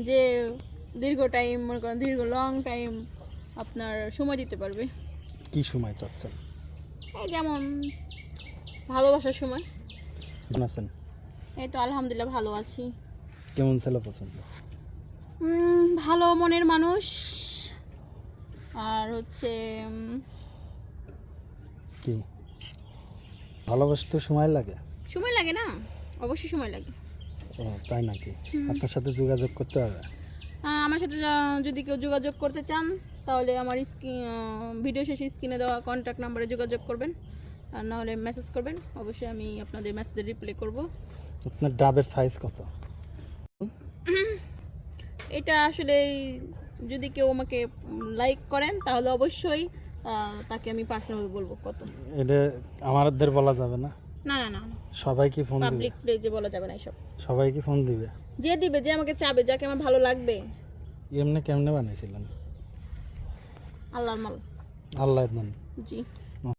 যে দীর্ঘ টাইম মনে করেন লং টাইম আপনার সময় দিতে পারবে। কি সময় চাচ্ছেন? এই যেমন ভালোবাসার সময়। কেমন আছেন? এই তো আলহামদুলিল্লাহ ভালো আছি। কেমন ছেলে পছন্দ? ভালো মনের মানুষ, আর হচ্ছে কি ভালোবাসতে সময় লাগে? সময় লাগে না, অবশ্যই সময় লাগে। ও তাই নাকি? আপনার সাথে যোগাযোগ করতে হবে? আমার সাথে যদি কেউ যোগাযোগ করতে চান তাহলে আমার ভিডিও শেষে স্ক্রিনে দেওয়া কন্ট্যাক্ট নাম্বারে যোগাযোগ করবেন, আর নাহলে মেসেজ করবেন। অবশ্যই আমি আপনাদের মেসেজে রিপ্লাই করব। আপনার ডাবের সাইজ কত? এটা আসলে যদি কেউ আমাকে লাইক করেন তাহলে অবশ্যই তাকে আমি পার্সোনালি বলবো কত। এটা আমাদের বলা যাবে না? না না না, সবাইকে ফোন দিবে? পাবলিক প্লেজে বলা যাবে না এসব। সবাইকে ফোন দিবে? যে দিবে, যে আমাকে চাবে, যাকে আমার ভালো লাগবে। এমনি কেমনে বানিয়েছিলেন? আল্লাহর মাল। আল্লাহ জানে। জি।